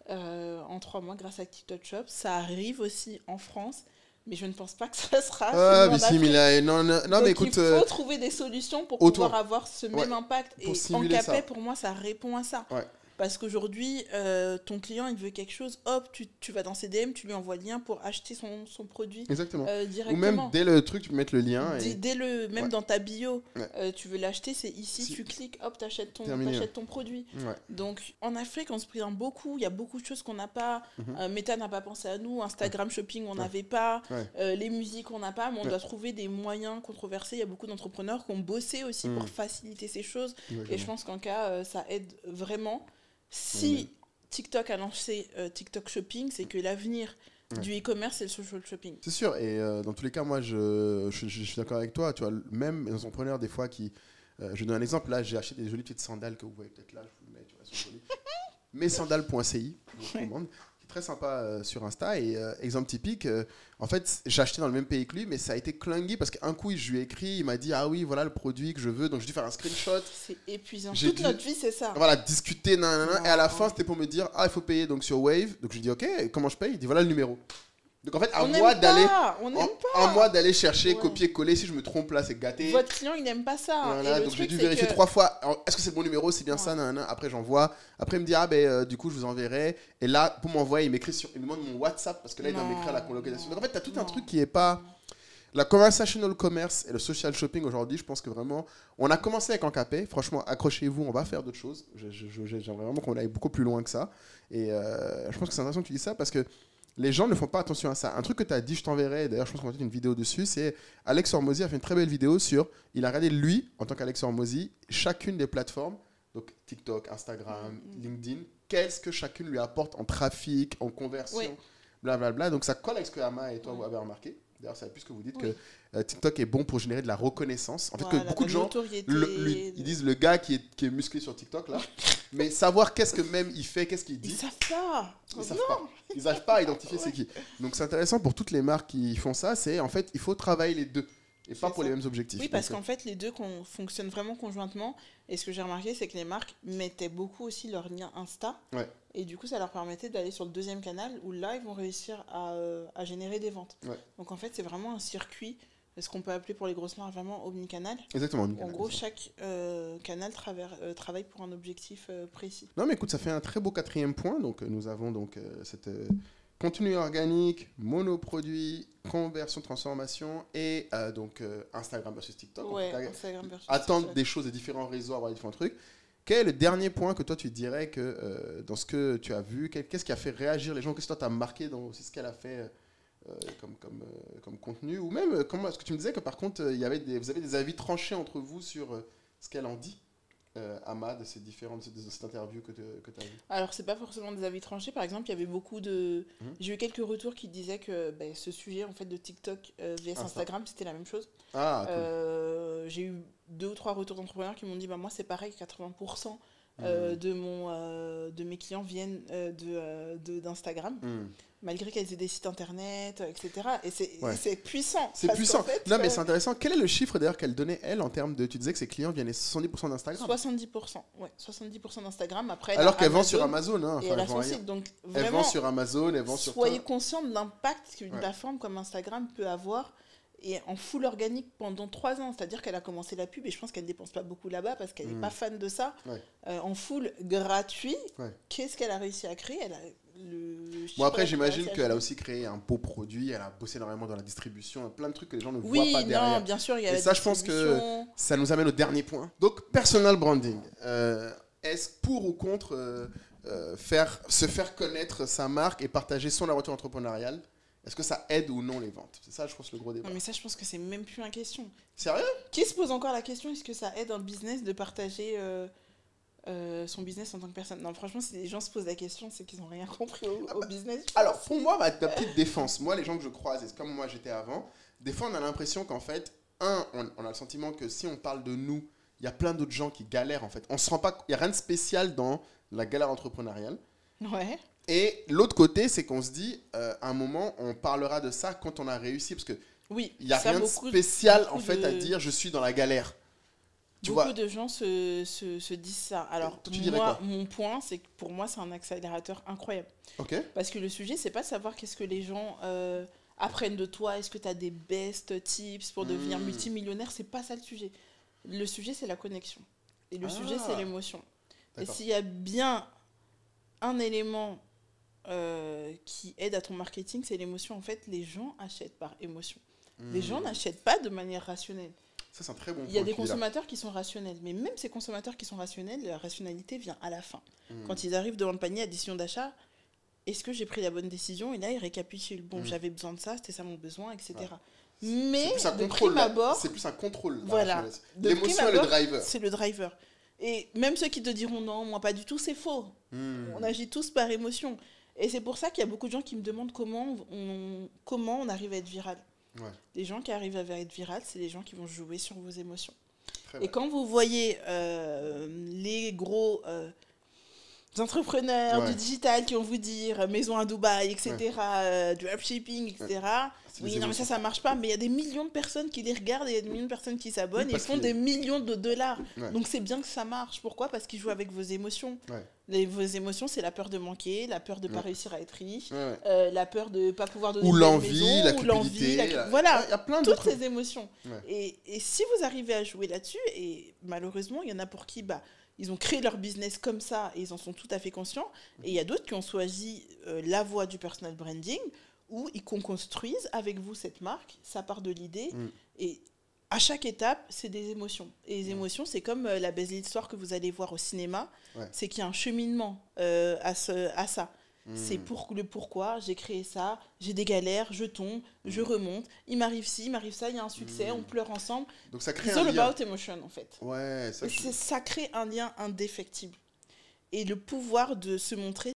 en 3 mois grâce à TikTok Shop. Ça arrive aussi en France. Mais je ne pense pas que ça sera. Ah, en mais Afrique. similaire. Non, Donc, mais écoute. il faut trouver des solutions pour autour. pouvoir avoir ce même impact. pour Et simuler EncaPay, ça. pour moi, ça répond à ça. Ouais. Parce qu'aujourd'hui, ton client, il veut quelque chose, hop, tu vas dans ses DM, tu lui envoies le lien pour acheter son produit Exactement. directement. Ou même dès le truc, tu peux mettre le lien. Et... Même dans ta bio, Ouais. tu veux l'acheter, c'est ici, Si. tu cliques, hop, t'achètes Terminé, ton produit. Ouais. Donc en Afrique, on se présente beaucoup, il y a beaucoup de choses qu'on n'a pas. Meta n'a pas pensé à nous, Instagram Shopping, on n'avait pas, les musiques, on n'a pas, mais on doit trouver des moyens controversés. Il y a beaucoup d'entrepreneurs qui ont bossé aussi pour faciliter ces choses. Exactement. Et je pense qu'en cas, ça aide vraiment. Si TikTok a lancé TikTok Shopping, c'est que l'avenir du e-commerce, c'est le social shopping. C'est sûr, et dans tous les cas, moi, je suis d'accord avec toi. Tu vois, même les entrepreneurs, des fois, qui... je donne un exemple. Là, j'ai acheté des jolies petites sandales que vous voyez peut-être là. Je vous le mets, tu vois, elles sont jolies. Messandales.ci, je vous recommande. Très sympa sur Insta. Et exemple typique, en fait, j'ai acheté dans le même pays que lui, mais ça a été clunky parce qu'un coup, je lui ai écrit, il m'a dit, ah oui, voilà le produit que je veux. Donc, j'ai dû faire un screenshot. C'est épuisant. J'ai Toute dû- notre vie, c'est ça. Voilà, discuter, nanana. Et à la fin, c'était pour me dire, ah, il faut payer donc sur Wave. Donc, je lui dis, ok, comment je paye? Il dit, voilà le numéro. Donc, en fait, à On moi n'aime d'aller. pas, on n'aime pas. À moi d'aller chercher, Ouais. copier-coller. Si je me trompe là, c'est gâté. Votre client, il n'aime pas ça. Voilà, Et le donc j'ai truc, dû c'est vérifier que- 3 fois. Alors, est-ce que c'est le bon numéro? C'est bien Ouais. ça, nanana. Après, j'envoie. Après, il me dit, ah ben, du coup, je vous enverrai. Et là, pour m'envoyer, il m'écrit il me demande mon WhatsApp parce que là, il doit Non, m'écrire la colocation. Donc, en fait, tu as tout un non. truc qui est pas. La conversational commerce et le social shopping aujourd'hui, je pense que vraiment, on a commencé avec EncaPay. Franchement, accrochez-vous, on va faire d'autres choses. J'aimerais vraiment qu'on aille beaucoup plus loin que ça. Et je pense que c'est intéressant que tu dis ça parce que les gens ne font pas attention à ça. Un truc que tu as dit, je t'enverrai, d'ailleurs, je pense qu'on va faire une vidéo dessus, c'est Alex Hormozy a fait une très belle vidéo sur. Il a regardé, lui, en tant qu'Alex Hormozy, chacune des plateformes, donc TikTok, Instagram, LinkedIn, qu'est-ce que chacune lui apporte en trafic, en conversion, Oui. blablabla. Donc ça colle avec ce que Ama et toi vous avez remarqué. D'ailleurs, c'est plus que vous dites Oui. que TikTok est bon pour générer de la reconnaissance. En fait, Voilà, que beaucoup de la gens notoriété. ils disent le gars qui est musclé sur TikTok, là. Mais savoir qu'est-ce que même il fait, qu'est-ce qu'il Ils dit, savent pas. ils savent pas. Ils n'arrivent pas à identifier c'est qui. Donc c'est intéressant pour toutes les marques qui font ça. C'est en fait, il faut travailler les deux et pas C'est pour ça. les mêmes objectifs. Oui, parce Donc, qu'en fait, les deux fonctionnent vraiment conjointement. Et ce que j'ai remarqué, c'est que les marques mettaient beaucoup aussi leur lien Insta. Ouais. Et du coup, ça leur permettait d'aller sur le deuxième canal où là, ils vont réussir à générer des ventes. Ouais. Donc en fait, c'est vraiment un circuit ce qu'on peut appeler pour les grosses marques vraiment omnicanal. Exactement. En gros, chaque canal travaille pour un objectif précis. Non, mais écoute, ça fait un très beau 4e point. Donc, nous avons donc cette contenu organique, monoproduit, conversion, transformation et donc Instagram versus TikTok. Ouais, Instagram versus attendre TikTok. des choses de différents réseaux, avoir différents trucs. Quel est le dernier point que toi tu dirais que dans ce que tu as vu, qu'est-ce qui a fait réagir les gens, qu'est-ce que toi t'as marqué dans aussi ce qu'elle a fait comme contenu, ou même comment est-ce que tu me disais que par contre vous avez des avis tranchés entre vous sur ce qu'elle en dit, Ama, de ces différentes de cette interview que tu as vue. Alors c'est pas forcément des avis tranchés, par exemple il y avait beaucoup de j'ai eu quelques retours qui disaient que ce sujet en fait de TikTok vs Instagram c'était la même chose. Cool. J'ai eu 2 ou 3 retours d'entrepreneurs qui m'ont dit moi c'est pareil, 80% de mes clients viennent d'Instagram, malgré qu'elles aient des sites internet, etc. Et c'est puissant. C'est puissant. Fait, non, mais c'est intéressant. Quel est le chiffre d'ailleurs qu'elle donnait, elle, en termes de. Tu disais que ses clients viennent 70% d'Instagram. 70%. Ouais, 70% d'Instagram. Après, alors qu'elle vend sur Amazon. Hein, et elle a son site. Donc, vraiment, elle vend sur Amazon, elle vend sur. Soyez conscient de l'impact qu'une plateforme comme Instagram peut avoir. Et en full organique pendant 3 ans, c'est-à-dire qu'elle a commencé la pub et je pense qu'elle ne dépense pas beaucoup là-bas parce qu'elle n'est pas fan de ça. En full gratuit, qu'est-ce qu'elle a réussi à créer? Bon, après, j'imagine qu'elle a aussi créé un beau produit, elle a bossé énormément dans la distribution, plein de trucs que les gens ne voient pas derrière. Oui, bien sûr, il y a et ça, je pense que ça nous amène au dernier point. Donc, personal branding. Est-ce pour ou contre se faire connaître sa marque et partager son aventure entrepreneuriale? Est-ce que ça aide ou non les ventes? C'est ça, je pense, le gros débat. Non, mais ça, je pense que c'est même plus une question. Sérieux? Qui se pose encore la question, est-ce que ça aide dans le business de partager son business en tant que personne? Non, franchement, si les gens se posent la question, c'est qu'ils n'ont rien compris au business. Alors, pour moi, ma petite défense, moi, les gens que je croise, et comme moi j'étais avant, des fois, on a l'impression qu'en fait, on a le sentiment que si on parle de nous, il y a plein d'autres gens qui galèrent, en fait. On se rend pas... Il n'y a rien de spécial dans la galère entrepreneuriale. Ouais. Et l'autre côté, c'est qu'on se dit, à un moment, on parlera de ça quand on a réussi, parce que il n'y a rien de spécial en fait à dire, je suis dans la galère. Beaucoup de gens se disent ça. Alors, moi, mon point, c'est que pour moi, c'est un accélérateur incroyable. Okay. Parce que le sujet, c'est pas de savoir qu'est-ce que les gens apprennent de toi, est-ce que tu as des best tips pour devenir multimillionnaire, c'est pas ça le sujet. Le sujet, c'est la connexion. Et le sujet, c'est l'émotion. Et s'il y a bien un élément qui aide à ton marketing, c'est l'émotion. En fait, les gens achètent par émotion. Les gens n'achètent pas de manière rationnelle. Ça, c'est un très bon point. Il y a des consommateurs qui sont rationnels, mais même ces consommateurs qui sont rationnels, la rationalité vient à la fin. Quand ils arrivent devant le panier à décision d'achat, est-ce que j'ai pris la bonne décision? Et là, ils récapitulent. Bon, j'avais besoin de ça, c'était ça mon besoin, etc. Ouais. Mais de prime abord, c'est plus un contrôle. Voilà. L'émotion est le driver. C'est le driver. Et même ceux qui te diront non, moi pas du tout, c'est faux. On agit tous par émotion. Et c'est pour ça qu'il y a beaucoup de gens qui me demandent comment on arrive à être viral. Ouais. Les gens qui arrivent à être viral, c'est les gens qui vont jouer sur vos émotions. Et quand vous voyez les gros entrepreneurs du digital qui vont vous dire maison à Dubaï, etc., dropshipping, etc., oui, non, mais ça marche pas. Mais il y a des millions de personnes qui les regardent et il y a des millions de personnes qui s'abonnent et ils font des millions de dollars. Ouais. Donc c'est bien que ça marche. Pourquoi? Parce qu'ils jouent avec vos émotions. Ouais. Vos émotions, c'est la peur de manquer, la peur de ne pas réussir à être riche, la peur de ne pas pouvoir donner ou une l'envie, maison, la cupidité. Voilà, y a plein toutes ces émotions. Ouais. Et si vous arrivez à jouer là-dessus, et malheureusement, il y en a pour qui... ils ont créé leur business comme ça et ils en sont tout à fait conscients. Et il y a d'autres qui ont choisi la voie du personal branding où ils construisent avec vous cette marque. Ça part de l'idée. Et à chaque étape, c'est des émotions. Et les émotions, c'est comme la belle histoire que vous allez voir au cinéma. C'est qu'il y a un cheminement à ça. C'est le pourquoi, j'ai créé ça, j'ai des galères, je tombe, je remonte, il m'arrive ci, il m'arrive ça, il y a un succès, on pleure ensemble. Donc ça crée It's all about emotion en fait. Ouais, ça crée un lien indéfectible. Et le pouvoir de se montrer,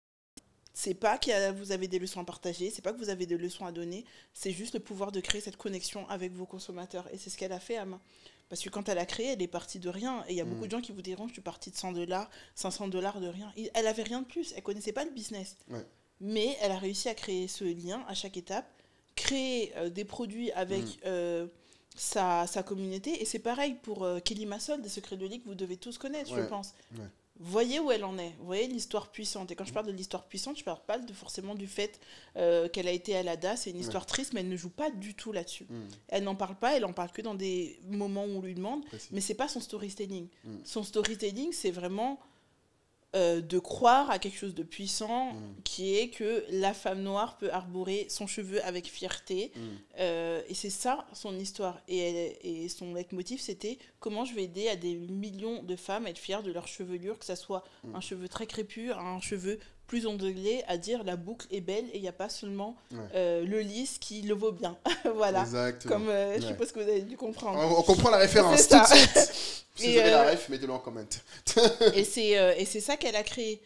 c'est pas que vous avez des leçons à partager, c'est pas que vous avez des leçons à donner, c'est juste le pouvoir de créer cette connexion avec vos consommateurs. Et c'est ce qu'elle a fait, Ama. Parce que quand elle a créé, elle est partie de rien. Et il y a beaucoup de gens qui vous diront, je suis partie de $100, $500 de rien. Et elle avait rien de plus, elle connaissait pas le business. Ouais. Mais elle a réussi à créer ce lien à chaque étape, créer des produits avec sa communauté. Et c'est pareil pour Kelly Massol, des Secrets de Ligue, vous devez tous connaître, je pense. Ouais. voyez où elle en est. Vous voyez l'histoire puissante. Et quand je parle de l'histoire puissante, je ne parle pas forcément du fait qu'elle a été à la DA. C'est une histoire triste, mais elle ne joue pas du tout là-dessus. Elle n'en parle pas, elle en parle que dans des moments où on lui demande. Mais ce n'est pas son storytelling. Son storytelling, c'est vraiment de croire à quelque chose de puissant qui est que la femme noire peut arborer son cheveu avec fierté. Et c'est ça son histoire. Et son leitmotiv, c'était comment je vais aider à des millions de femmes à être fières de leur chevelure, que ça soit un cheveu très crépus, un cheveu plus ondulé, à dire la boucle est belle et il n'y a pas seulement le lisse qui le vaut bien. Voilà. Exactement. Comme je suppose que vous avez dû comprendre. On comprend la référence tout de suite. Si vous avez la ref, mettez-le en comment. Et c'est ça qu'elle a créé.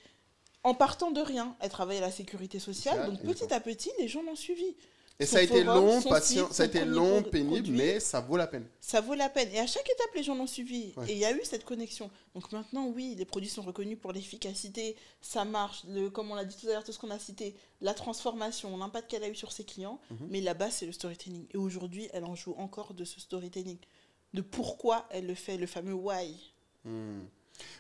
En partant de rien, elle travaille à la sécurité sociale, donc petit à petit, les gens l'ont suivi. Et ça a été long, patient, ça a été long, pénible, mais ça vaut la peine. Ça vaut la peine. Et à chaque étape, les gens l'ont suivi. Et il y a eu cette connexion. Donc maintenant, oui, les produits sont reconnus pour l'efficacité, ça marche, comme on l'a dit tout à l'heure, tout ce qu'on a cité, la transformation, l'impact qu'elle a eu sur ses clients. Mais la base, c'est le storytelling. Et aujourd'hui, elle en joue encore de ce storytelling. De pourquoi elle le fait, le fameux why.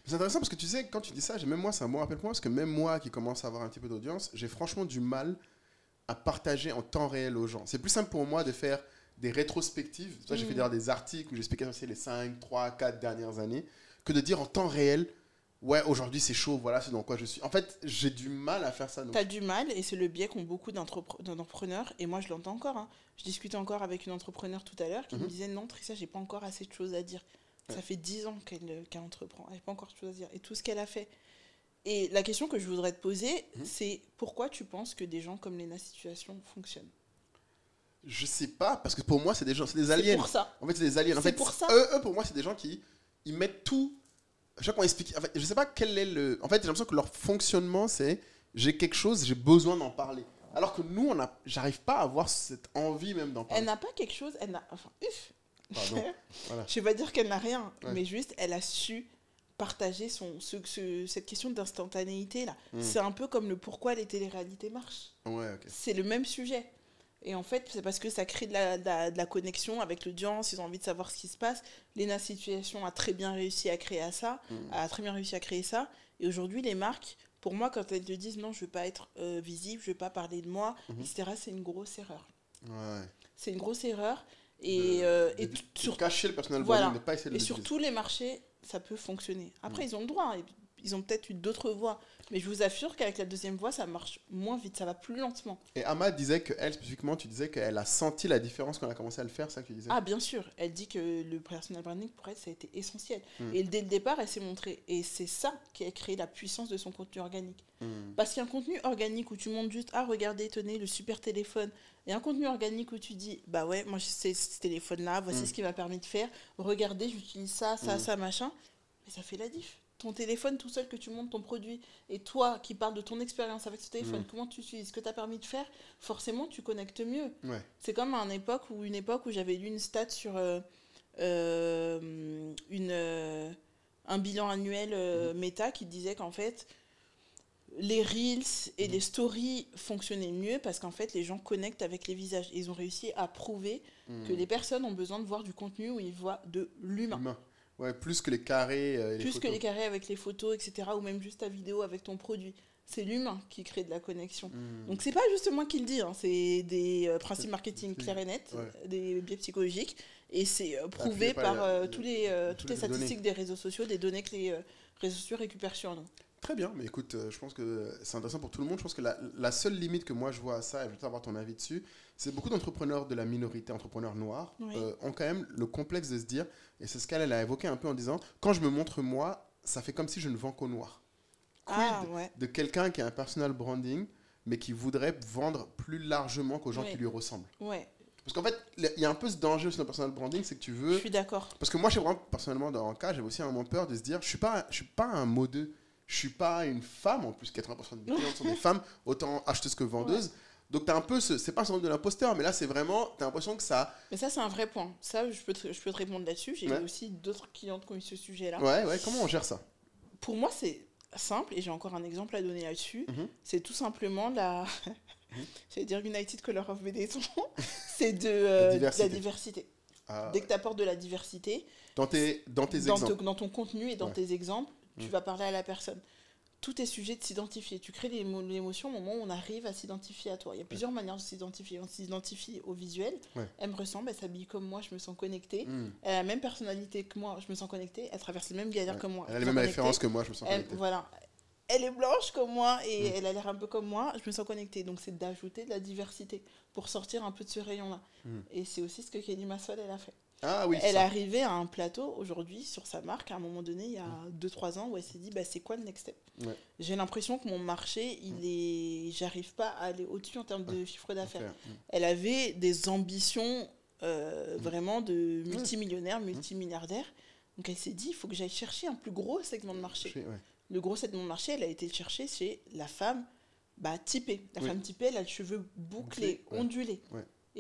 C'est intéressant parce que tu sais, quand tu dis ça, même moi, c'est un bon rappel pour moi, parce que même moi qui commence à avoir un petit peu d'audience, j'ai franchement du mal à partager en temps réel aux gens. C'est plus simple pour moi de faire des rétrospectives. J'ai fait d'ailleurs des articles où j'expliquais les 5, 3, 4 dernières années, que de dire en temps réel, ouais, aujourd'hui c'est chaud, voilà ce dans quoi je suis. En fait, j'ai du mal à faire ça. T'as du mal, et c'est le biais qu'ont beaucoup d'entrepreneurs, et moi je l'entends encore. Hein. Je discutais encore avec une entrepreneur tout à l'heure qui me disait, non Tricia, j'ai pas encore assez de choses à dire. Ça fait 10 ans qu'elle entreprend, elle n'a pas encore de choses à dire. Et tout ce qu'elle a fait. Et la question que je voudrais te poser, c'est pourquoi tu penses que des gens comme Léna Situation fonctionnent? Je sais pas, parce que pour moi, c'est des aliens. C'est pour ça. En fait, c'est des aliens. En fait, pour ça. Eux, pour moi, c'est des gens qui ils mettent tout. Chaque fois, explique. En fait, je sais pas quel est le. En fait, j'ai l'impression que leur fonctionnement, c'est j'ai quelque chose, j'ai besoin d'en parler. Alors que nous, j'arrive pas à avoir cette envie même d'en parler. Elle n'a pas quelque chose. Elle n'a. Enfin, Pardon. Voilà. Je vais pas dire qu'elle n'a rien, mais juste, elle a su partager cette question d'instantanéité là. C'est un peu comme le pourquoi les téléréalités marchent. Ouais, ok. C'est le même sujet. Et en fait, c'est parce que ça crée de la connexion avec l'audience, ils ont envie de savoir ce qui se passe. Léna Situation a très bien réussi à créer ça, Et aujourd'hui, les marques, pour moi, quand elles te disent non, je veux pas être visible, je veux pas parler de moi, etc., c'est une grosse erreur. Ouais. C'est une grosse erreur. Sur cacher le personal branding, ne pas essayer de le dire. Et sur tous les marchés, ça peut fonctionner. Après, ils ont le droit. Ils ont peut-être eu d'autres voies. Mais je vous assure qu'avec la deuxième voie, ça marche moins vite. Ça va plus lentement. Et Ama disait qu'elle, spécifiquement, tu disais qu'elle a senti la différence quand elle a commencé à le faire, ça que tu disais? Ah, bien sûr. Elle dit que le personal branding, pour elle, ça a été essentiel. Et dès le départ, elle s'est montrée. Et c'est ça qui a créé la puissance de son contenu organique. Parce qu'il y a un contenu organique où tu montres juste, ah, regardez, tenez, le super téléphone. Et un contenu organique où tu dis, bah ouais, moi, c'est ce téléphone-là, voici ce qui m'a permis de faire. Regardez, j'utilise ça, machin. Mais ça fait la diff. Ton téléphone tout seul que tu montes ton produit et toi qui parles de ton expérience avec ce téléphone, comment tu utilises, ce que tu as permis de faire, forcément tu connectes mieux. Ouais. C'est comme une époque où j'avais lu une stat sur un bilan annuel Meta qui disait qu'en fait les Reels et les Stories fonctionnaient mieux parce qu'en fait les gens connectent avec les visages et ils ont réussi à prouver que les personnes ont besoin de voir du contenu où ils voient de l'humain. Ouais, plus que les carrés. Plus que les carrés avec les photos, etc. Ou même juste ta vidéo avec ton produit. C'est l'humain qui crée de la connexion. Donc, c'est pas juste moi qui le dis. Hein. C'est des principes marketing clairs et nets, des biais psychologiques. Et c'est prouvé par toutes les statistiques des réseaux sociaux, des données que les réseaux sociaux récupèrent sur nous. Très bien, mais écoute, je pense que c'est intéressant pour tout le monde. Je pense que la seule limite que moi je vois à ça, et je veux avoir ton avis dessus, c'est beaucoup d'entrepreneurs de la minorité, entrepreneurs noirs, ont quand même le complexe de se dire, et c'est ce qu'elle a évoqué un peu en disant, quand je me montre moi, ça fait comme si je ne vends qu'aux noirs. Quid de quelqu'un qui a un personal branding, mais qui voudrait vendre plus largement qu'aux gens qui lui ressemblent. Parce qu'en fait, il y a un peu ce danger aussi dans le personal branding, c'est que tu veux... Je suis d'accord. Parce que moi, personnellement, dans un cas, j'avais aussi un moment peur de se dire, je suis pas un modeux. Je suis pas une femme, en plus 80% de mes clients sont des femmes, autant acheteuses que vendeuses. Donc tu as un peu c'est pas le syndrome de l'imposteur, mais là c'est vraiment, tu as l'impression que ça... Mais ça c'est un vrai point, ça je peux te répondre là-dessus, j'ai eu aussi d'autres clientes qui ont eu ce sujet-là. Ouais, comment on gère ça? Pour moi c'est simple, et j'ai encore un exemple à donner là-dessus, c'est tout simplement j'allais dire United Color of Benetton, c'est de la diversité. Dès que tu apportes de la diversité, dans tes exemples. Dans ton contenu et dans tes exemples, tu vas parler à la personne. Tout est sujet de s'identifier. Tu crées l'émotion au moment où on arrive à s'identifier à toi. Il y a plusieurs manières de s'identifier. On s'identifie au visuel. Elle me ressemble, elle s'habille comme moi, je me sens connectée. Elle a la même personnalité que moi, je me sens connectée. Elle traverse les mêmes galères que moi. Elle a les mêmes références que moi, je me sens connectée. Voilà. Elle est blanche comme moi et elle a l'air un peu comme moi, je me sens connectée. Donc c'est d'ajouter de la diversité pour sortir un peu de ce rayon-là. Et c'est aussi ce que Kelly Massol, elle a fait. Ah, oui, elle est arrivée à un plateau aujourd'hui sur sa marque à un moment donné il y a 2-3 ans où elle s'est dit c'est quoi le next step. J'ai l'impression que mon marché j'arrive pas à aller au-dessus en termes de chiffre d'affaires. Elle avait des ambitions vraiment de multimillionnaire, multimilliardaire. Donc elle s'est dit il faut que j'aille chercher un plus gros segment de marché. Le gros segment de marché, elle a été chercher chez la femme typée. La femme typée, elle a le cheveu bouclé, ondulé.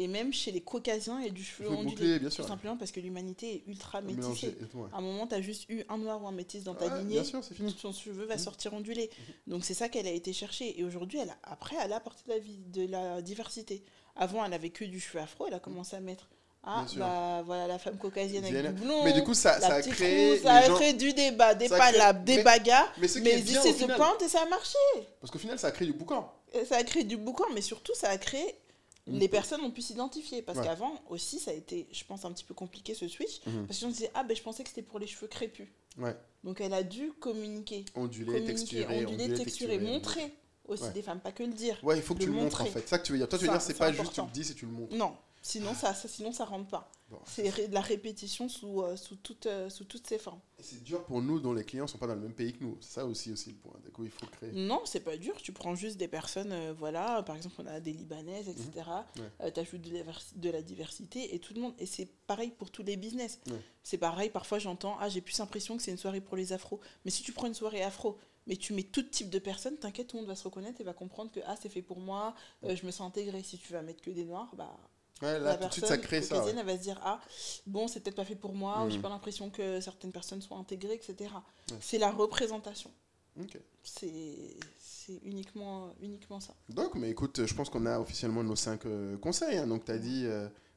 Et même chez les caucasiens, il y a du cheveu ondulé. Tout simplement parce que l'humanité est ultra métissée. À un moment, tu as juste eu un noir ou un métis dans ta lignée, tout son cheveu va sortir ondulé. Donc c'est ça qu'elle a été chercher. Et aujourd'hui, elle a apporté de la diversité. Avant, elle avait que du cheveu afro, elle a commencé à mettre... voilà la femme caucasienne avec du blond. Mais du coup, ça a créé... Ça a créé du débat, des palabres, des bagarres. Mais this is the point et ça a marché. Parce qu'au final, ça a créé du boucan. Ça a créé du boucan, mais surtout, ça a créé... Les personnes ont pu s'identifier. Parce qu'avant aussi, ça a été, je pense, un petit peu compliqué ce switch. Parce que les gens disaient, je pensais que c'était pour les cheveux crépus. Donc elle a dû communiquer. Onduler, texturer, montrer aussi des femmes, pas que le dire. Il faut que tu le montres en fait. C'est ça que tu veux dire. Toi, tu veux dire, c'est pas juste tu le dis, c'est tu le montres. Non. Sinon, ça rentre pas. C'est de la répétition sous toutes ses formes. Et c'est dur pour nous dont les clients sont pas dans le même pays que nous. C'est ça aussi le point. Du coup, il faut créer. Non, c'est pas dur. Tu prends juste des personnes, par exemple, on a des Libanaises, etc. Tu ajoutes de la diversité et tout le monde. Et c'est pareil pour tous les business. C'est pareil, parfois j'entends, j'ai plus l'impression que c'est une soirée pour les afros. Mais si tu prends une soirée afro, mais tu mets tout type de personnes, t'inquiète, tout le monde va se reconnaître et va comprendre que c'est fait pour moi, je me sens intégrée. Si tu vas mettre que des noirs, là, tout de suite, ça crée ça. Elle va se dire, c'est peut-être pas fait pour moi, ou j'ai pas l'impression que certaines personnes soient intégrées, etc. C'est la représentation. C'est uniquement ça. Donc, mais écoute, je pense qu'on a officiellement nos 5 conseils. Donc, tu as dit,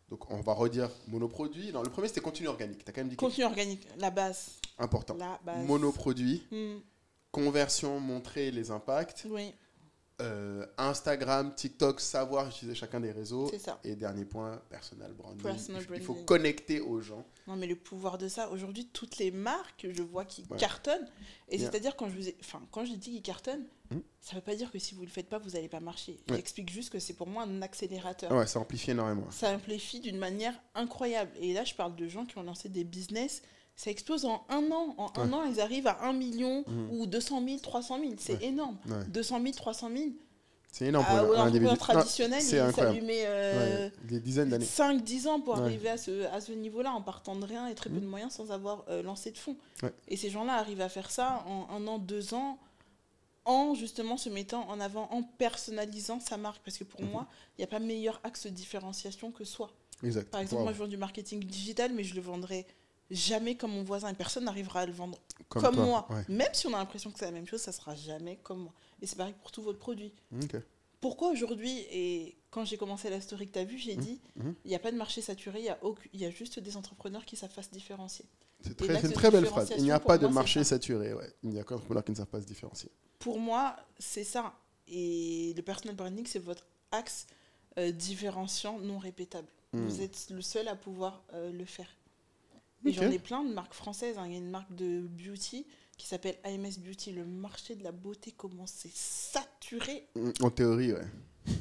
donc on va redire monoproduit. Non, le premier, c'était contenu organique. Tu as quand même dit contenu organique, la base. Important. La base. Monoproduit. Conversion, montrer les impacts. Oui. Instagram, TikTok, savoir utiliser chacun des réseaux. C'est ça. Et dernier point, personal branding. Personal Il faut branding. connecter aux gens. Non, mais le pouvoir de ça, aujourd'hui, toutes les marques, je vois qui cartonnent. Et c'est-à-dire, quand je dis qu'ils cartonnent, ça ne veut pas dire que si vous ne le faites pas, vous n'allez pas marcher. J'explique juste que c'est pour moi un accélérateur. Ça amplifie énormément. Ça amplifie d'une manière incroyable. Et là, je parle de gens qui ont lancé des business. Ça explose en un an. En un an, ils arrivent à 1 million ou 200 000, 300 000. C'est énorme. 200 000, 300 000. C'est énorme pour un individu traditionnel. Ça lui met des dizaines d'années. 5-10 ans pour arriver à ce niveau-là, en partant de rien et très peu de moyens, sans avoir lancé de fonds. Et ces gens-là arrivent à faire ça en 1 an, 2 ans, en justement se mettant en avant, en personnalisant sa marque. Parce que pour moi, il n'y a pas meilleur axe de différenciation que soi. Exact. Par exemple, moi, je vends du marketing digital, mais je le vendrai jamais comme mon voisin. Et personne n'arrivera à le vendre comme moi. Même si on a l'impression que c'est la même chose, ça sera jamais comme moi. Et c'est pareil pour tous vos produits. Pourquoi aujourd'hui, et quand j'ai commencé la story que tu as vue, j'ai dit, il n'y a pas de marché saturé, il y a juste des entrepreneurs qui savent pas se différencier. C'est une très belle phrase. Il n'y a pas de marché saturé. Il y a qu'entrepreneurs qui ne savent pas se différencier. Pour moi, c'est ça. Et le personal branding, c'est votre axe différenciant non répétable. Vous êtes le seul à pouvoir le faire. Et j'en ai plein de marques françaises. Il y a une marque de beauty qui s'appelle AMS Beauty. Le marché de la beauté commence, c'est saturé. En théorie,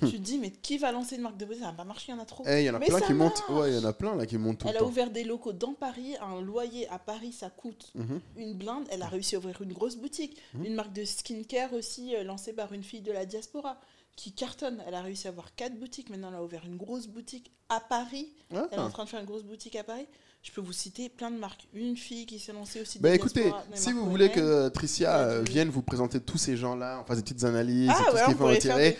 Tu te dis, mais qui va lancer une marque de beauté? Ça va pas marcher, il y en a trop. Il y en a plein qui montent. Il y en a plein là qui montent tout le temps. Elle a ouvert des locaux dans Paris. Un loyer à Paris, ça coûte une blinde. Elle a réussi à ouvrir une grosse boutique. Une marque de skincare aussi, lancée par une fille de la diaspora, qui cartonne. Elle a réussi à avoir 4 boutiques. Maintenant, elle a ouvert une grosse boutique à Paris. Elle est en train de faire une grosse boutique à Paris. Je peux vous citer plein de marques. Une fille qui s'est lancée aussi. Écoutez, si vous voulez que Tricia vienne vous présenter tous ces gens-là, on fasse des petites analyses, tout ce qu'il faut retirer,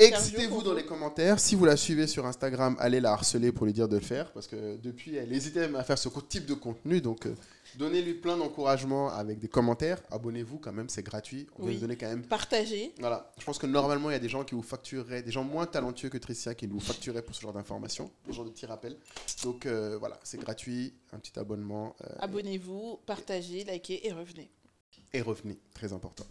excitez-vous dans les commentaires. Si vous la suivez sur Instagram, allez la harceler pour lui dire de le faire, parce que depuis, elle hésitait même à faire ce type de contenu. Donc, donnez-lui plein d'encouragements avec des commentaires. Abonnez-vous quand même, c'est gratuit. On va vous donner quand même. Partagez. Voilà. Je pense que normalement, il y a des gens qui vous factureraient, des gens moins talentueux que Tricia qui vous factureraient pour ce genre d'informations, ce genre de petits rappels. Donc, voilà, c'est gratuit, un petit abonnement. Abonnez-vous, partagez, likez et revenez. et revenus, très important.